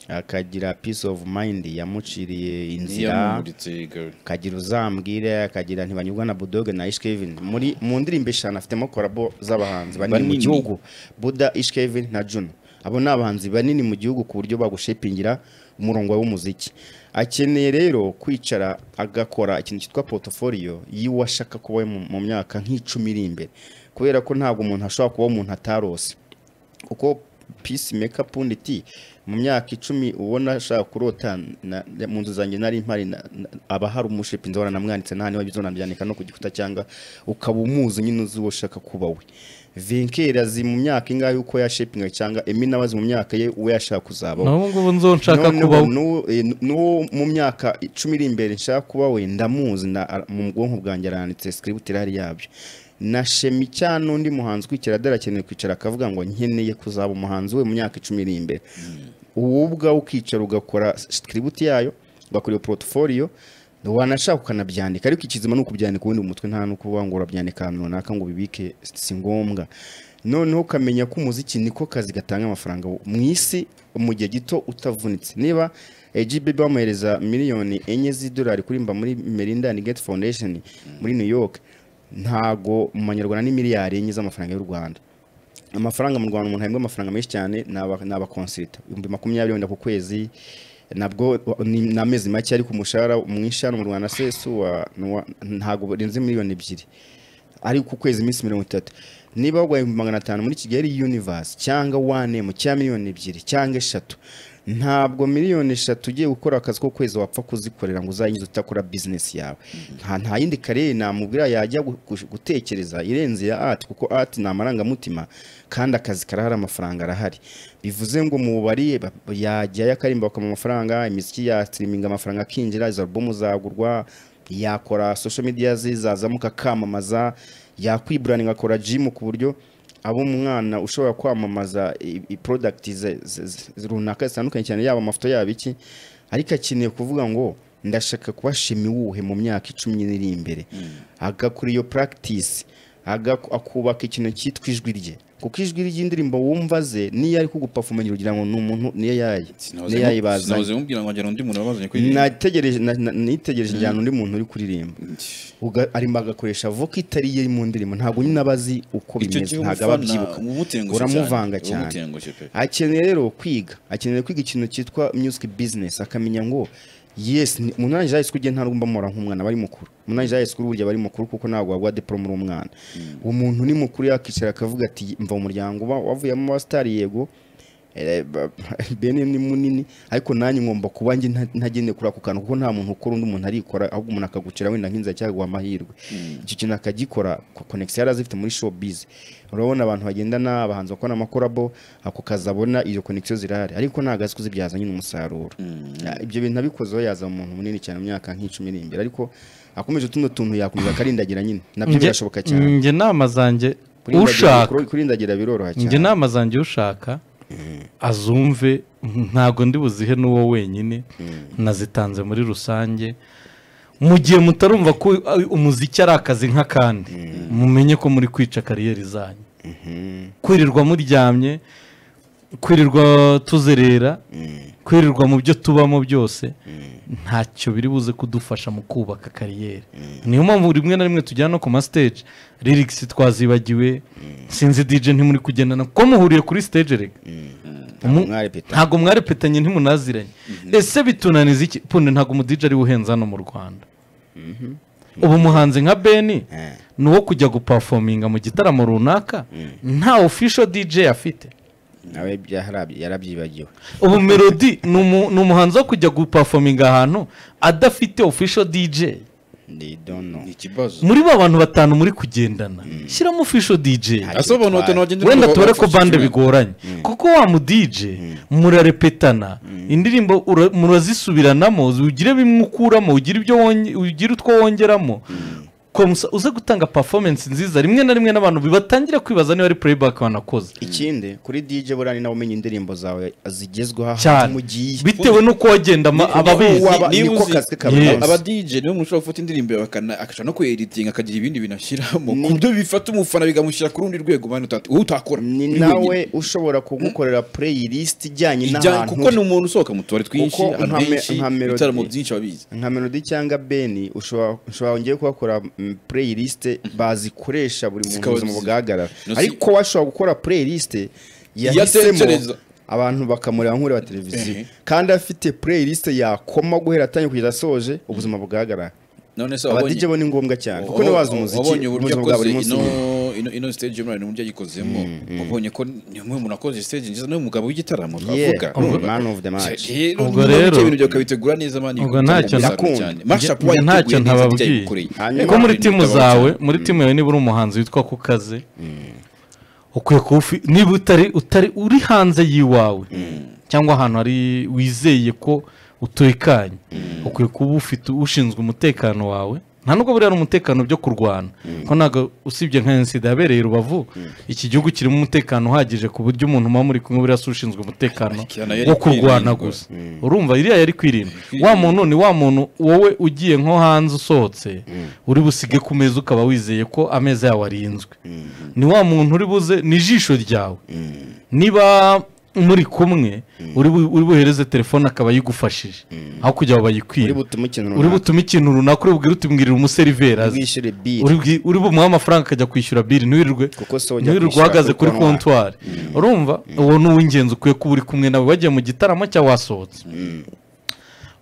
akagira peace of mind yamuciriye inzira akagira uzambwire akagira ntibanyurwa na Bulldog na Ish Kevin mu ndirimbo 5 afitemo collabo z'abahanzi banini mu gihugu Buda Ish Kevin na Juno abo nabahanzi banini mu gihugu ku buryo bagushepingira umurongo w'umuziki akeneye rero kwicara agakora ikintu cyitwa portfolio yiwashaka kuba mu myaka nk'icumi iri imbere kubera ko ntabwo umuntu ashobora kuba umuntu atarose kuko peace makeup undi mu myaka 10 ubona ashaka kurota mu nzu zanjye nari mpari aba hari umushepi nzora namwanditse nta niba bizona byandika no kugikuta cyangwa ukaba umuzi nyine uzi ushaka kuba we Vinkera zi mu myaka ingahe uko ya shaping cyangwa Emina wazi mu myaka ye uwe yashaka kuzaba naho ngubu nzonshaka kuba no mu myaka 10 iri imbere nshaka kuba we ndamuzi mu bwonko bwanjye aranditse script irari yabyo na Shemi cyane undi muhanzi kwikira darakeneye kwicara akavuga ngo nkeneye kuzaba umuhanzi we mu myaka 10 iri imbere ubwa ukicara ugakora script yayo ugakora portfolio wanashaka ukanabyandika ariko ikizima nuko byandika ubundi umutwe nta nuko wangura byandika runaka ngo bibike si ngombwa none ukamenya ko umuziki niko kazi gatanga amafaranga mu isi mu gihe gito utavunitse niba AGB bamuhereza miliyoni 4 z'idolari kuri mba muri Melinda and Gates Foundation muri New York ntago mu manyarwanda ni miliyari 4 z'amafaranga y'u Rwanda amafaranga mu Rwanda umuntu ahembwa amafaranga menshi cyane naba consulta 20 ku kwezi nabwo namezi make ari ku mushahara mwishano mu Rwanda sesu ntago renze miliyoni 2 ari ku kwezi iminsi 30 niba wagwaye 500 muri Kigali Universe cyangwa 1 mu cya miliyoni 2 cyangwa 3 ntabwo miliyoni 3 ugiye gukora akazi ko kwezi wapfa kuzikorera ngo uzayinze utakora business yawe nta yindi karere namubwira yajya gutekereza irenze ya art kuko art ni amarangamutima kandi akazi karahari amafaranga arahari bivuze ngo mu bari yajya yakarimba bakama amafaranga imiziki ya streaming amafaranga akinjira izo album zagurwa yakora social media zizazamuka kamamaza yakwibranding akora gym ku buryo abo mwana ushobora kwamamaza product runaka zitandukanye cyane yaba amafoto yaba iki ariko akeneye kuvuga ngo ndashaka kuba Shemi wuhe mu myaka 10 iri imbere agakora iyo practice akubaka ikintu cyitwa ijwi rye kuko ijwi ry'indirimbo wumva ze niyo ari kuguperformera ugira ngo n'umuntu niyo yayibaza sinoze mubwira ngo ngera undi muntu wabazanye kuririmba nitegereje njyana undi muntu uri kuririmba arimo agakoresha voka itari ye mu ndirimbo ntabwo nyine abazi uko bimeze ntabwo ababyibuka uramuvanga cyane akeneye rero kwiga ikintu cyitwa music business akamenya ngo yes munanje jaye skuje nta rugomba mora nk'umwana bari mukuru munanje jaye skuru burya bari mukuru kuko ntabwo wagwa diploma uri umwana umuntu ni mukuru yakicara akavuga ati mva umuryango wavuye mu star yego bene ni munini ariko nanyi ngomba kuba nge ntagende kuri ako kantu kuko nta muntu ukora undi umuntu arikora ahubwo umuntu akagucira wenda nkinza cyangwa amahirwe iki kintu akagikora connection yarazifite muri showbiz urabona abantu bagendana abahanzi bakora amakorabo ako kazabona iyo connection zirahari ariko nagazi kuzibyaza nyine umusaruro ibyo bintu abikozeho yaza umuntu munini cyane mu myaka nk'icumi iri imbere ariko akomeje tuno tuntu yakomeza karindagira nyine nabyo birashoboka cyane nge nama zanjye ushaka kurindagira biroroha cyane nge nama zanjye ushaka azumve ntago ndi buzihe n'uwo wenyine nazitanze muri rusange mu gihe mutarumva ko umuziki ari akazi nk'akandi mumenye ko muri kwica kariyeri zanyu kwirirwa muryamye kwirirwa tuzerera kwirirwa mu byo tubamo byose ntacyo biri buze kudufasha mu kubaka kariyeri niyo mpamvu rimwe na rimwe tujyana no ku ma stage lyrics twazibagiwe sinzi DJ ntimuri kugendana ko muhuriye kuri stage rega ntago mwarepetanye ntimunaziranye ese bitunaniza iki punde ntago mu DJ ari buhenza no mu Rwanda ubu muhanzi nka Beni nuwo kujya guperforminga mu gitaramo runaka nta official DJ afite nawe yarabyibagiwe ubu Melody n'umuhanzi wo kujya guperforminga ahantu adafite official DJ muri ba bantu batanu muri kugendana shyiramo official DJ wenda tubare ko bande bigoranye kuko wa mu DJ murarepetana indirimbo murazisubiranamo ugire bimwe ukuramo ugire ibyo ugire utwo wongeramo komusa uze gutanga performance nziza rimwe na rimwe n'abantu bibatangira kwibaza niba ari playback wanakoze ikindi kuri DJ burani nawe umenya indirimbo zawe zigezweho cyane mu gihe bitewe nuko wagenda ababizi niko kazi aba DJ niwe umuntu ushobora gufata indirimbo akashaka no kuediting akagira ibindi binashyiramo ku byo bifata umufana bigamushyira ku rundi rwego mani utakora ni nawe ushobora kugukorera playlist ijyanye n'ahantu kuko ni umuntu usohoka mu tubari twinshi ahantu henshi ibitaramo byinshi babizi nka Melody cyangwa Beni ushobora ngiye kubakora playlist bazikoresha buri muntu mu bugagarara ariko washobora gukora playlist yahisemo abantu bakamureba nk'uri wa televiziyo kandi afite playlist yakoma guhera atanye kugeza asoje ubuzima bugagarara none se abadije bo ni ngombwa cyane kuko niwaza umuziki ubuzima bwa buri munsi ino stage muri n'uburyo yikozemo ubonye ko niyo umuntu akoze stage nziza no mugabo w'igitaramo twavuga man of the match ubwo rero ibintu byo kabitegura neza mani ubwo ntacyo ntababwiye ko muri timu zawe muri timu yawe niba uri umuhanzi witwa Kukaze ukwiye kuba niba utari uri hanze yiwawe cyangwa ahantu hari wizeye ko utekanye ukwiye kuba ufite ushinzwe umutekano wawe nta nubwo buriya ari umutekano byo kurwana ko ntabwo usibye nka insida yabereye Rubavu iki gihugu kirimo umutekano uhagije ku buryo umuntu muba muri kumwe buriya ushinzwe umutekano wo kurwana gusa urumva iriya yari kwirinda wa muntu ni wa muntu wowe ugiye nko hanze usohotse uri busige ku meza ukaba wizeye ko ameza yawe arinzwe ni wa muntu uri buze ni ijisho ryawe niba muri kumwe uri buhereze telefone akaba yigufashije aho kujya ngo bayikwire uri butume ikintu runaka uri bubwire utimwirira umuseriveri uri bumuha amafaranga akajya kwishyura bili ntiwirirwe uhagaze kuri kontwari urumva uwo ni uw'ingenzi ukwiye kuba uri kumwe nawe wagiye mu gitaramo cyangwa wasohotse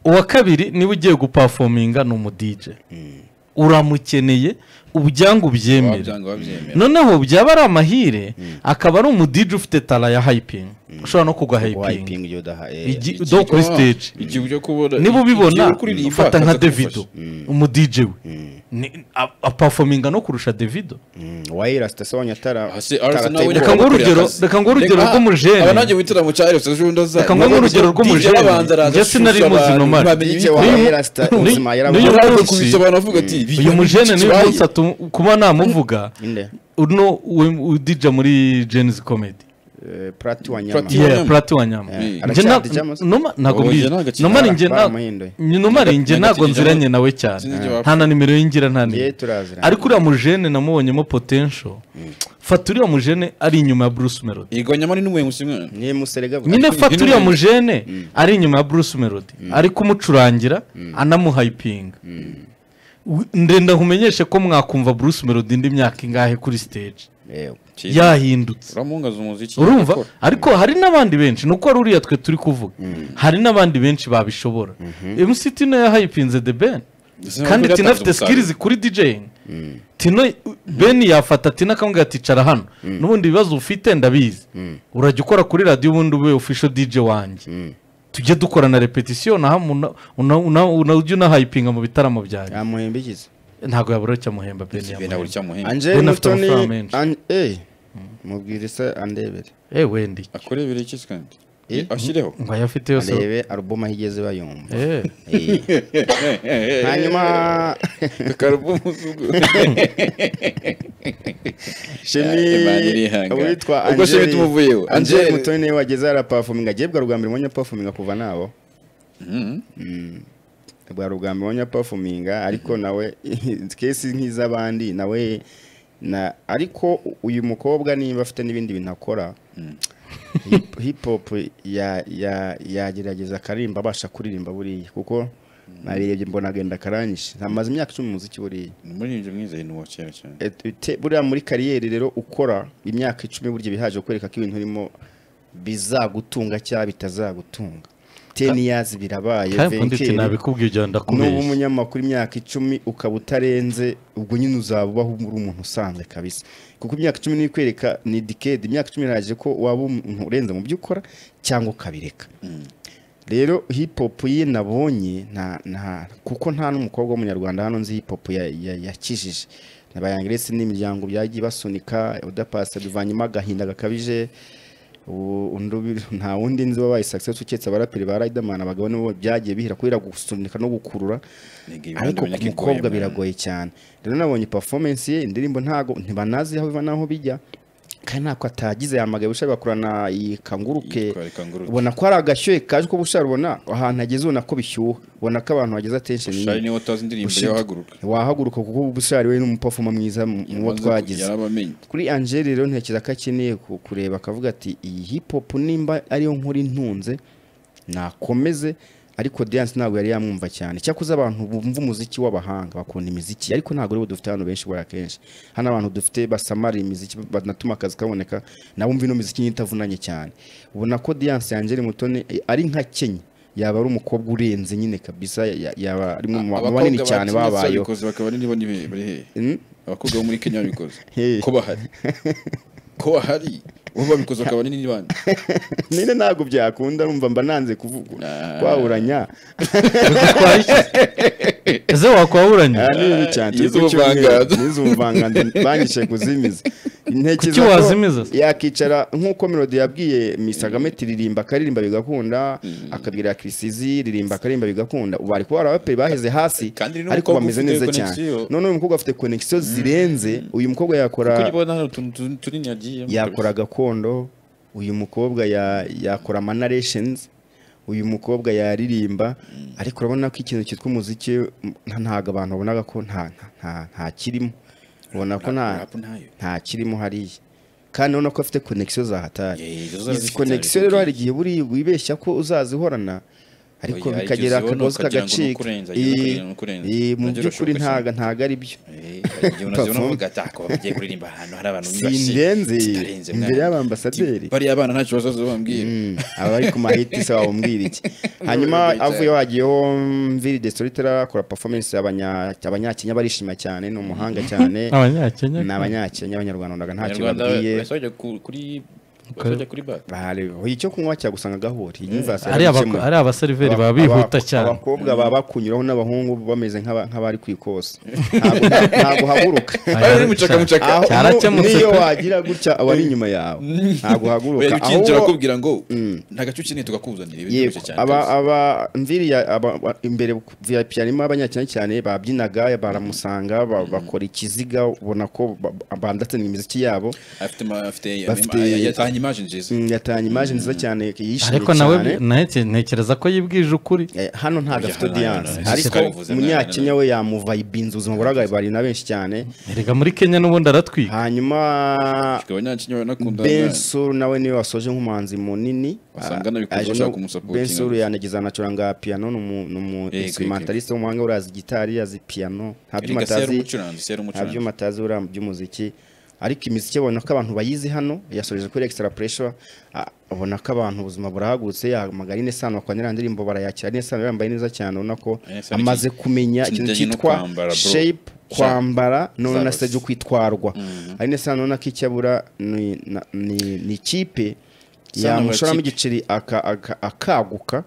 uwa kabiri niba ugiye gupafominga ni umudije uramukeneye ubyangu ubyemera noneho byaba ari amahire akaba ari umudije ufite tara ya hyping ushobora no kugwa hyping do kuri stage niba ubibona ufata nka Davido umudije we apafominga no kurusha Davido wayira stasonye atara reka ngo urugero rw'umujene abanajye witira mu cyaro se jundo za reka ngo urugero rw'umujene je sinari muzino mari niyo kubitsa abantu bavuga ati uyu mujene niyo nsatu kuba namuvuga uno udija muri Genesis Comedy Prati Wanyama Prati Wanyama ntago nje ntago nziranye nawe cyane nta na nimero y'ingira nta nimero ariko uriya mujene namubonyemo potential fata uriya mujene ari inyuma ya Bruce Melody yego Nyama ni n'umuye musimwana niye muserega nyine fata uriya mujene ari inyuma ya Bruce Melody ari kumucurangira anamuhyping ndenda kumenyeshe ko mwakumva Bruce Melody indi myaka ingahe kuri stage yahindutse urumva ariko hari n'abandi benshi nuko ari uriya twe turi kuvuga hari n'abandi benshi babishobora MC Tino yahayipinze The Ben kandi Tino afite skills kuri DJing Tino Ben yafata Tino akamubwira ati cara hano n'ubundi bibazo ufite ndabizi urajya ukora kuri radio ubundi ube official DJ wanjye tujye dukora na repetition naho unajya unahypinga mu bitaramo byanjye amuhembikiza ntago yabura cyamuhemba Ben Angel Mutoni mubwire se andebere wendi akorebere iki kandi ashireho ngo yafite yose arebe album ahigeze bayumva hanyuma album sugu Shemi witwa Angel Mutoni wageze ara performing agebwa rugambira mwonya performing kuva nabo bwa rugambira mwonya performing ariko nawe case nk'izabandi nawe ariko uyu mukobwa niba afite n'ibindi bintu akora hip hop yagerageza akarimba abasha kuririmba buriya kuko nabirebye mbona agenda karanyishe namaze imyaka 10 mu muziki buriya muri nje mwiza ni wa cyera cyane buriya muri kariyeri rero ukora imyaka 10 burya bihaje kwereka ko ibintu urimo bizagutunga cyangwa bitazagutunga 10 years birabaye venkeri nabikubwiye ujya ndakubeshya n'ubu munyamakuru imyaka 10 ukaba utarenze ubwo nyine uzabaho muri umuntu usanzwe kabisa kuko imyaka 10 ni kwereka ni decade imyaka 10 iraje ko waba umuntu urenze mu byukora cyangwa ukabireka rero hip hop ye nabonye kuko nta n'umukobwa w'umunyarwanda hano nzi hip hop yakijije n'abayangrese n'imiryango byagiye basunika udapasa duvanyima gahinda gakabije nta wundi nzi wabaye success uketse abaraperi ba Riderman abagabo nibo byagiye bihira kubera gusunika no gukurura ariko ku mukobwa biragoye cyane rero nabonye performance ye indirimbo ntago ntibanazi aho biva naho bijya kandi ntako atagize yamagaye ushaka bakurana ikanguruke ubona ko ari agashyuhe kaje ko bushara ubona ahantu ageze ubona ko bishyuha ubona ko abantu bageze attention bushari niwe utazi indirimbo wahaguruka kuko bushari we n'umuperformer mwiza mu bo twagize kuri Angel rero ntekereza ko akeneye kureba akavuga ati iyi hip hop nimba ariyo nkuri ntunze nakomeze ariko dance ntabwo yari yamwumva cyane cyakuze abantu bumva umuziki w'abahanga bakunda imiziki ariko ntabwo rero dufite hano benshi bora kenshi hano abantu dufite basamara imiziki banatuma akazi kaboneka nabo mvino muziki nyitavunanye cyane ubona ko dance Angel Mutoni ari nka Kenya yaba ari umukobwa urenze nyine kabisa yaba ari mu banini cyane babayo bakaba nibo bari he abakobwa bo muri Kenya babikoze ko bahari uba bikoze akaba nini bandi nine ntago byakunda numva mba nanze kuvuga kwahuranya eze wakwahuranya ni cyane nizumvanga banyishe kuzimiza intekerezo wazimiza yakicara nkuko Melody yabwiye Misagame tiririmba karirimba bigakunda akabwira Krisizi ririmba karirimba bigakunda bari ko baraperi baheze hasi ariko bameze neza cyane none uyu mukobwa afite connection zirenze uyu mukobwa yakora gakondo uyu mukobwa yakora narrations uyu mukobwa yaririmba ariko urabona ko ikintu cyitwa umuziki ntago abantu babonaga ko nta kirimo ubona ko nta kirimo hariya kandi ubona ko afite connection za hatari izi connection rero hari igihe buri wibeshya ko uzazihorana ariko bikagera akagozi kagacika mu by'ukuri ntago ari byo sindenze imbere y'abambasaderi bari abana ntacyo bazazo bambwira abari ku mahiti se wabambwira iki hanyuma avuye wagiyeho Mviri de Storyteller akora performance abanyakenya barishima cyane no muhanga cyane n'abanyakenya abanyarwanda ndaga ntacyo babwiye Basajya kuri bar. Bahari icyo kunywa cyagusanga gahori. Ari abaseriveri baba bihuta cyane. Abakobwa baba kunyuraho n'abahungu bameze nk'abari kwikosa. Ntago haguruka. Ari mucaka. Niyo wagira gutya abari inyuma yawe. Ntago haguruka. Aho kirakubwira ngo ntagacuci ni tukakuzanira ibintu cyane. Aba Mviri imbere VIP arimo abanyakenya cyane babyinaga baramusanga bakora ikiziga ubona ko bandatse imiziki yabo. Yatanye image nziza cyane yishimye ariko nawe ntekereza ko yibwije ukuri hano ntago afite audience ariko umunyakenya we yamuva ibinzu ubuzima buraga bari na benshi cyane erega muri Kenya n'ubundi aratwika hanyuma Bensoul nawe niwe wasoje nk'umuhanzi munini Bensoul yanagiza nacuranga piano n'umu instrumentaliste w'umuhanga urazi gitari yazi piano ntabyo matazi ura by'umuziki ariko imiziki abona ko abantu bayizi hano yasoreje kuri Extra Pressure abona ko abantu ubuzima burahagutse Magarine Sano kwa ndirimbo barayakira neza Sano yambaye neza cyane ubona ko amaze kumenya ikintu cyitwa shape kwambara none na stage kwitwarwa ari neza Sano nakicyabura ni kipe yamushora mu giceri akaguka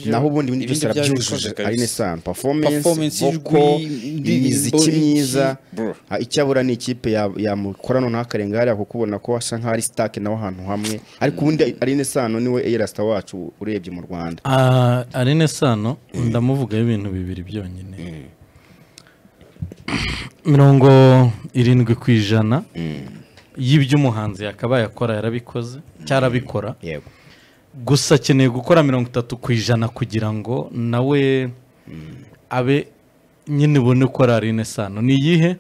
naho ubundi byose arabyujuje ari nesa performance uko imiziki myiza icyabura ni ikipe yamukorano n'akarenga hariya kuko ubona ko asa nka ari stack naho ahantu hamwe ariko ubundi ari nesano niwe Erasta wacu urebye mu Rwanda ari nesano ndamuvuga ibintu bibiri byonyine 70% y'ibyo umuhanzi yakabaye akora yarabikoze cyarabikora yego gusa akeneye gukora 30% kugira ngo nawe abe nyine bone ko ari nesano ni yihe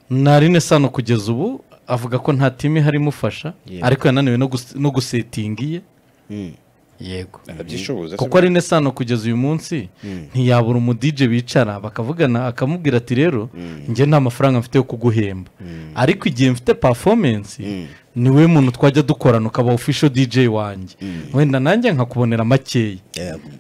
nari nesano kugeza ubu avuga ko nta time hari mufasha ariko yananiwe no gusetingiye yego kuko ari nesano kugeza uyu munsi ntiyabura umu DJ bicara bakavugana akamubwira ati rero nge nta mafaranga mfite yo kuguhemba ariko igihe mfite performance niwe muntu twajya dukorana ukaba official DJ wanjye wenda nanjye nkakubonera makeyi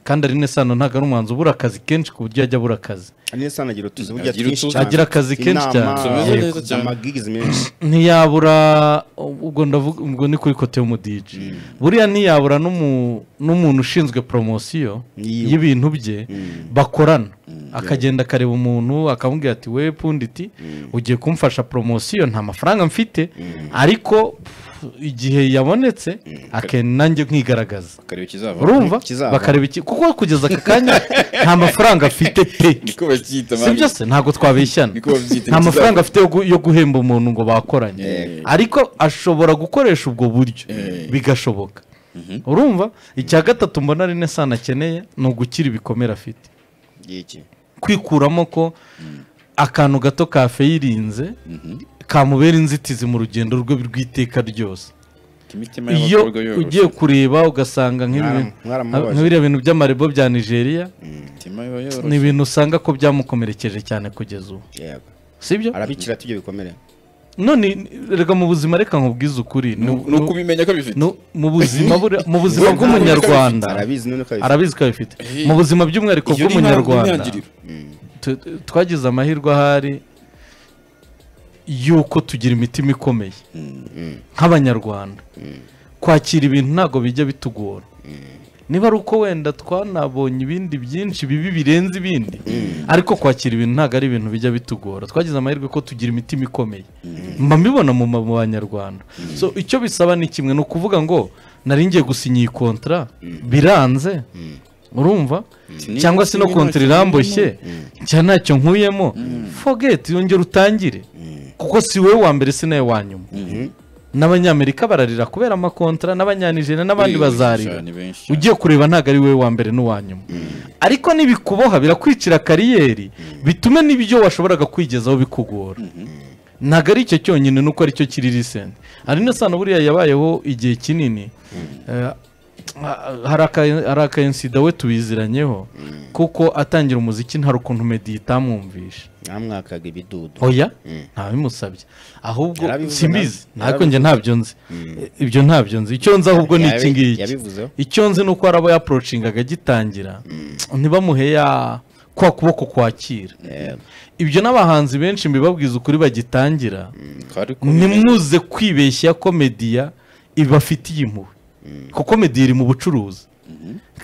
kandi ari nesano ntago ari umuhanzi ubura akazi kenshi ku buryo yajya abura akazi ari nesano agira utuzi burya twinshi cyane agira akazi kenshi cyane amagigs menshi ntiyabura ubwo ndavuga ubwo ni kuri kote y'umu DJ buriya ntiyabura n'umuntu ushinzwe promotion y'ibintu bye bakorana akagenda akareba umuntu akamubwira ati we punditi ugiye kumfasha promotion nta mafaranga mfite ariko igihe yabonetse nanjye nkigaragaza bakareba ikizava urumva Kizava. bakareba iki kuko kugeza aka kanya nta mafaranga afite pe niko bacyita si byo se ntabwo twabeshyana niko babyita nta mafaranga afite yo guhemba umuntu ngo bakoranye ariko ashobora gukoresha ubwo buryo bigashoboka urumva icya gatatu mbona ari nesana akeneye ni ugukira ibikomere afite Iki. kwikuramo ko akantu gato kafayirinze kamubera inzitizi mu rugendo rwe rw'iteka ryose imitima iyo y'abakobwa yoroshe ugiye kureba ugasanga Mwaramubabaje. nk'ibiriya bintu by'amarebo bya Nigeria imitima iba yoroshe ni ibintu usanga ko byamukomerekeje cyane kugeza ubu Yego. sibyo arabikira tujye bikomere none reka mu buzima reka nkubwize ukuri ni ukubimenya ko bifite mu buzima bw'umunyarwanda arabizi none ko arabizi ko abifite mu buzima by'umwihariko Iyo ni bw'umunyarwanda intangiriro. twagize amahirwe ahari yuko tugira imitima ikomeye nk'abanyarwanda kwakira ibintu ntabwo bijya bitugora niba ari uko wenda twanabonye ibindi byinshi bibi birenze ibindi ariko kwakira ibintu ntabwo ari ibintu bijya bitugora twagize amahirwe ko tugira imitima ikomeye mba mbibona mu banyarwanda so icyo bisaba ni kimwe ni ukuvuga ngo nari ngiye gusinya iyi kontara biranze urumva cyangwa se no kontara iramboshye cyangwa ntacyo nkuyemo forget yongera utangire kuko si wowe wa mbere si nawe wa nyuma n'abanyamerika bararira kubera amakontara n'abanyanijena n'abandi bazarira ugiye kureba ntabwo ari wowe wa mbere n'uwa nyuma ariko nibikuboha birakwicira kariyeri bitume n'ibyo washoboraga kwigezaho bikugora ntabwo ari icyo cyonyine nuko ari cyo kiri risenti hari n'isano buriya yabayeho igihe kinini hari akayensida we tubiziranyeho kuko atangira umuziki nta ukuntu Meddy itamwumvisha namwakaga ibidudu oya ntabimusabye ahubwo Yarabivuze simbizi nawe. ntabwo njye ntabyo nzi ibyo ntabyo nzi icyo nzi ahubwo ni iki ngiki yabivuzeho icyo nzi ni uko hari abo yaporocingaga agitangira ntibamuhe ya kwa kuboko kwakira ibyo n'abahanzi benshi mbibabwiza ukuri bagitangira nimuze kwibeshya ko Meddy ibafitiye impuhwe kuko Meddy iri mu bucuruzi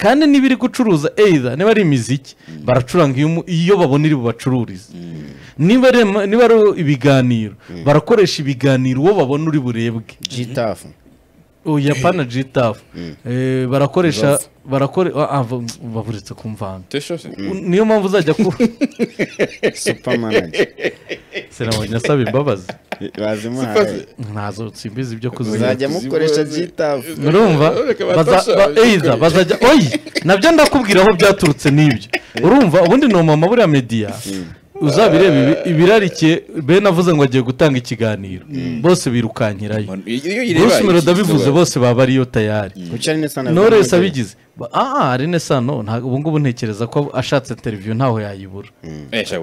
kandi niba iri gucuruza either niba ari imiziki baracuranga iyo babona iri bubacururize niba ari ibiganiro barakoresha ibiganiro uwo babona uri burebwe Gitafu oya pana Gitafu barakoresha baburitse kumvanga niyo mpamvu uzajya ku Superman sinabonye asaba imbabazi bazimuhaye ntazo simbizi ibyo uzajya mukoresha Gitafu urumva bazajya oyi nabyo ndakubwira aho byaturutse n'ibyo urumva ubundi ni umumama buriya Meddy uzabireba ibirarikiye bene avuze ngo agiye gutanga ikiganiro bose birukankirayo Bruce Melody abivuze bose baba ariyo tayari Knowless abigize ari nesano ubu ngubu ntekereza ko ashatse interview ntaho yayibura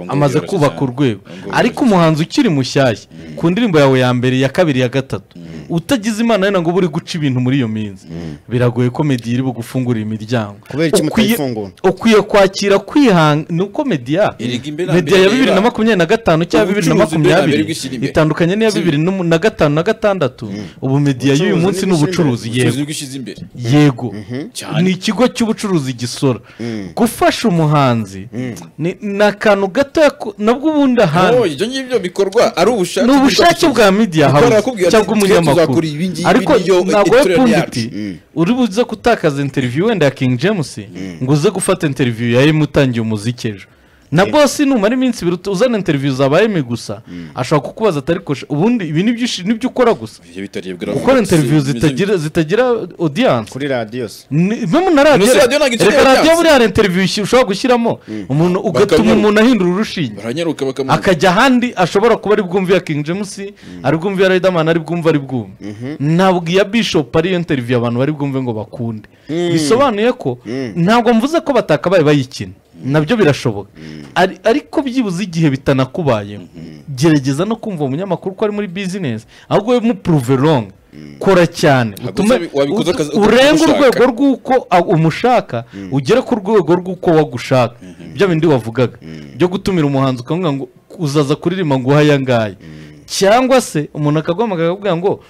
amaze kubaka urwego ariko umuhanzi ukiri mushyashya ku ndirimbo yawe ya mbere ya kabiri ya gatatu utagize imana yena ngo buri guca ibintu muri iyo minsi biragoye ko Meddy iri bugufungurira imiryango ukwiye kwakira kwihanga nuko Meddy ya 2025 cyangwa 2020 itandukanye n'iya 2005 na 6 ubu Meddy y'uyu munsi n'ubucuruzi yego ni ikigo cy'ubucuruzi gisora gufasha umuhanzi ni akantu gato nabwo ubundi ahandi ibyo ngibyo bikorwa ari ubushake bwa Media House cyangwa umunyamakuru ariko ntabwo we punditi uri buze gutakaza interview wenda ya King James ngo uze gufata interview yawe mutangiye umuziki ejo na boss numara iminsi biruta uzana interview zabaye mi gusa ashaka kukubaza atari ko ubundi ibi nibyo ukora gusa ukora interview zitagira audience kuri radio memo na radio radio buri hari interview ushobora gushyiramo umuntu ugatuma umuntu ahindura urushinge akajya handi ashobora kuba ari bwumva ya King James ari bwumva ya Riderman ari bwumva ntabwo ya Bishop ari interview abantu bari bwumve ngo bakunde bisobanuye ko ntabwo mvuze ko batakabaye bayikina nabyo birashoboka ariko byibuze igihe bitanakubayeho gerageza no kumva umunyamakuru ko ari muri business ahubwo we mu prove wrong kora cyane urenga urwego rw'uko umushaka ugera ku rwego rw'uko wagushaka bya bindi wavugaga byo gutumira umuhanzi ukavuga ngo uzaza kuririmba ngo uhaya ngaye cyangwa se umuntu akaguhamagara akavuga ngo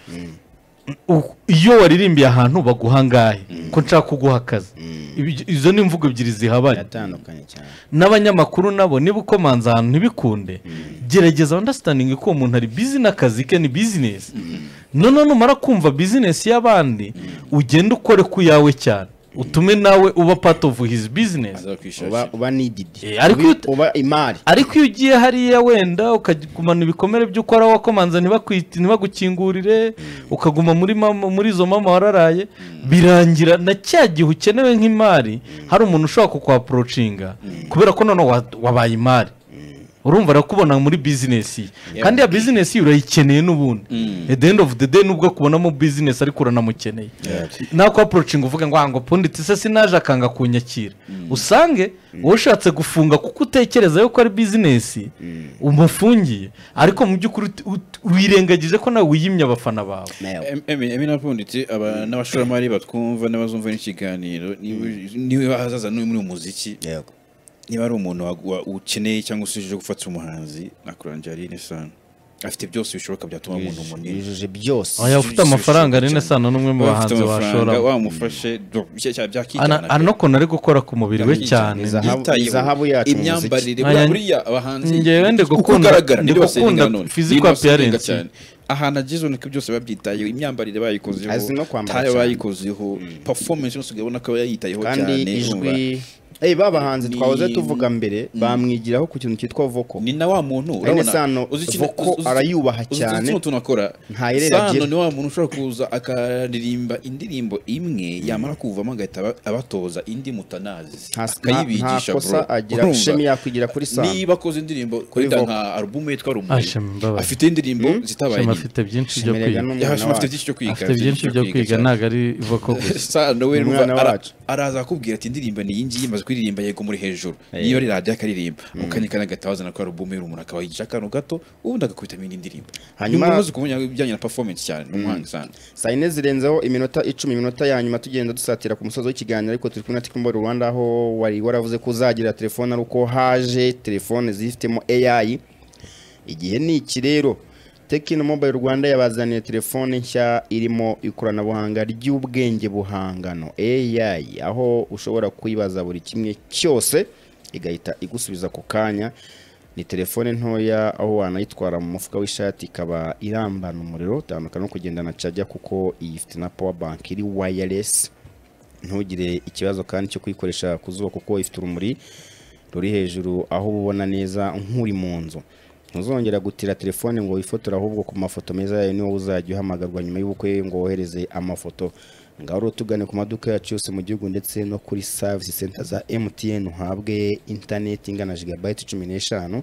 iyo waririmbiye ahantu baguha ngahe ko nshaka kuguha akazi. Izo ni imvugo ebyiri zihabanye. yatandukanye cyane. N'abanyamakuru nabo niba ukomanza ahantu ntibikunde, gerageza understanding ko umuntu ari busy n'akazi ke ni business. None numara kumva business y'abandi ugenda ukore ku yawe cyane, utume nawe uba part of his business. uba needed, uba imari. Ariko iyo ugiye hariya wenda ukagumana ibikomere by'ukora wakomanza ntibagukingurire, ukaguma muri izo mama wararaye, birangira na cya gihe ukenewe nk'imari hari umuntu ushobora kukwaprocinga kubera ko none wabaye imari. Urumva rakubona muri business kandi ya business urayikeneye n'ubundi. At the end of the day nubwo kubonamo business ariko uranamukeneye. Nako approaching uvuga ngo punditse se sinaje akanga kunyakira. Usange ushatse gufunga kuko utekereza yuko ari business umufungiye, ariko mu by'ukuri wirengagije ko nawe wiyimye abafana bawe. Emina Punditse n'abashoramari batwumva n'abazumva n'ikiganiro niba hazaza muri umuziki, niba ari umuntu ukeneye cyangwa se uje gufata umuhanzi nakuranje Aline Sano, afite byose bishoboka byatuma umuntu munini yujuje byose. Oya ufite amafaranga Aline Sano n'umwe mu bahanzi bashora wamufashe byakitana. Ari no kunari gukora ku mubiri we cyane. Zahabu yacu imyambarire buriya abahanzi ngewe ndikukunda physical appearance. Ahantu agize niko byose babyitayeho, imyambarire bayikozeho, tayo bayikozeho, performance yose ubona ko yayitayeho cyane. Kandi ijwi babahanzi twahoze tuvuga mbere bamwigiraho ku kintu cyitwa vocal. Ni na wa muntu urabona vocal arayubaha cyane. Sano ni wa muntu ushobora kuza akaririmba indirimbo imwe yamara kuvamo agahita abatoza indi mutanazi akayibigisha bro. Agira shemi yakwigira kuri Sano. Niba akoze indirimbo kuri nka album yitwa Rumuri, afite indirimbo zitabaye nyinshi. Afite byinshi byo kwiga. Afite byinshi byo kwiga ntago ari vocal gusa. Sano we araza akubwira ati indirimbo ni yingi maze kuririmba yego muri hejuru. Iyo ari radio akaririmba mukanyikana gatawazana ko album y'umuntu akabayigisha akantu gato ubundi agakubita ibindi ndirimbo. Hanyuma umaze kumenya ibijyanye na performance cyane n'umuhanga Sano. Sayine zirenzeho iminota 10 minota ya nyuma tugenda dusatira ku musozo w'ikiganiro, ariko turi kumwe na Tikumbo Rwanda aho wari waravuze ko uzagira telefone aruko haje telefone zifitemo AI. Igihe ni iki rero? Tekino Mobile Rwanda yabazaniye telefone nshya irimo ikoranabuhanga ry'ubwenge buhangano AI, aho ushobora kwibaza buri kimwe cyose igahita igusubiza ku kanya. Ni telefone ntoya aho wanayitwara mu mufuka w'ishati ikaba irambana umuriro utandukana no kugendana charger kuko ifite na power bank iri wireless. Ntugire ikibazo kandi cyo kuyikoresha kuzuba kuko ifite urumuri ruri hejuru aho ubona neza nk'uri mu nzu. Ntuzongera gutira telefone ngo wifotora, ahubwo ku mafoto meza yayo niwo uzajya uhamagarwa nyuma y'ubukwe ngo wohereze amafoto. Ngaho tugane ku maduka yacu yose mu gihugu ndetse no kuri service center za MTN uhabwe internet ingana gigabyte 15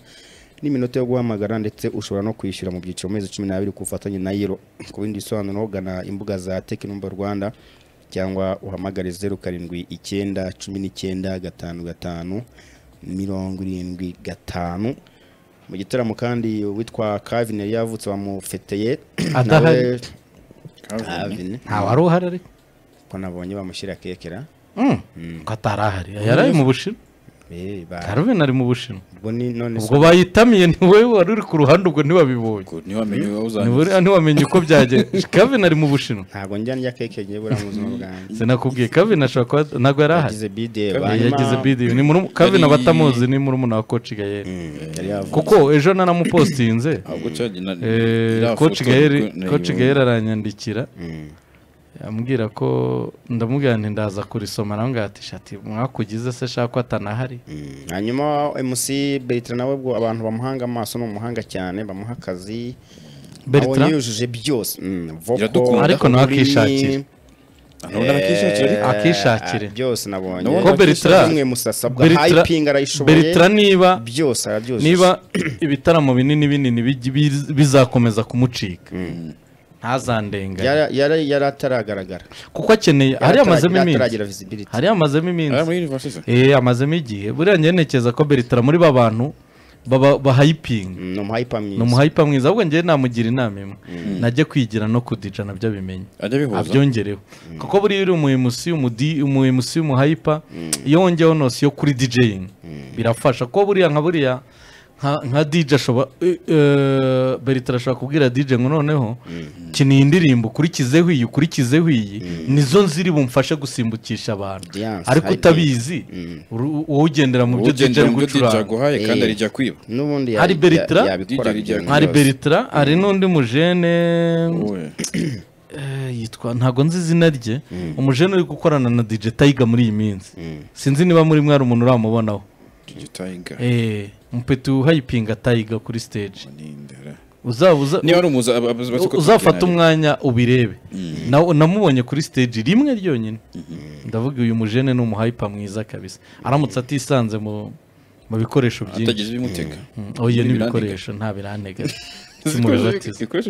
n'iminota yo guhamagara, ndetse ushobora no kwishyura mu byiciro mezi 12 kufatanya na Yero. Ku bindi bisobanuro gana imbuga za Tekino Rwanda cyangwa uhamagare 0799555575. Mu gitaramo kandi witwa Kavin yavutse bamufeteye nawe Kavin wari uhari ariko ko nabonye bamushyira kekera ko atarahari yari mu Bushinwa. Kavin ari mu Bushinwa ubwo bayitamiye ni wowe wari uri ku ruhande ubwo ntiwabibonye ntiwamenye uko byagenze. Kavin ari mu Bushinwa ntabwo njya ndya keke ngiye bura mu buzima bwanjye. Sinakubwiye Kavin ashobora kuba ntabwo yari ahari. Yagize bide ni Kavin abatamuzi ni murumuna wa Coach Gael kuko ejo nanamupostinze Coach Gael aranyandikira ambwira ko ndamubwira nti ndaza kurisoma nawe ngatisha ati mwakugize se shaka ko atanahari. Hanyuma MC Bertrand nawe bwo abantu bamuhanga amaso no muhanga cyane bamuha akazi Bertrand yujuje byose ariko nawe akishakire byose nabonye ko Bertrand musasabwa hyping arayishoboye. Bertrand byose arabyujuje, niba ibitaramo binini bizakomeza kumucika ntazandenga yari ataragaragara kuko akeneye hari amazemo iminsi amazemo igihe. Buriya njye ntekereza ko Bertrand muri babantu bahayiping ni umuhayipa mwiza, ahubwo njye namugira inama imwe najye kwigira no kudija nabyo abimenye abyongereho kuko buriya uri umu MC umuhayipa iyo wongeyeho nosi yo kuri DJing birafasha ko buriya nka buriya nka DJ ashobora Bertrand ashobora kubwira DJ ngo noneho kina iyi ndirimbo ukurikizeho iyi nizo ziri bumfashe gusimbukisha abantu ariko utabizi wowe ugendera mu byo DJ ari gucuranga kandi arijya kwiba n'ubundi hari Bertrand hari Bertrand hari n'undi mujene yitwa ntago nzi izina rye umujene uri gukorana na DJ Tiger muri iyi minsi sinzi niba muri mwari umuntu uramubonaho DJ Tiger umpetu hypinga Tiger kuri stage uzafata umwanya ubirebe namubonye kuri stage rimwe ryonyine ndavuga uyu mujene ni umuhyper mwiza kabisa aramutse atisanze mu bikoresho byinshi atagize ibimutega oya n'ibikoresho nta birantega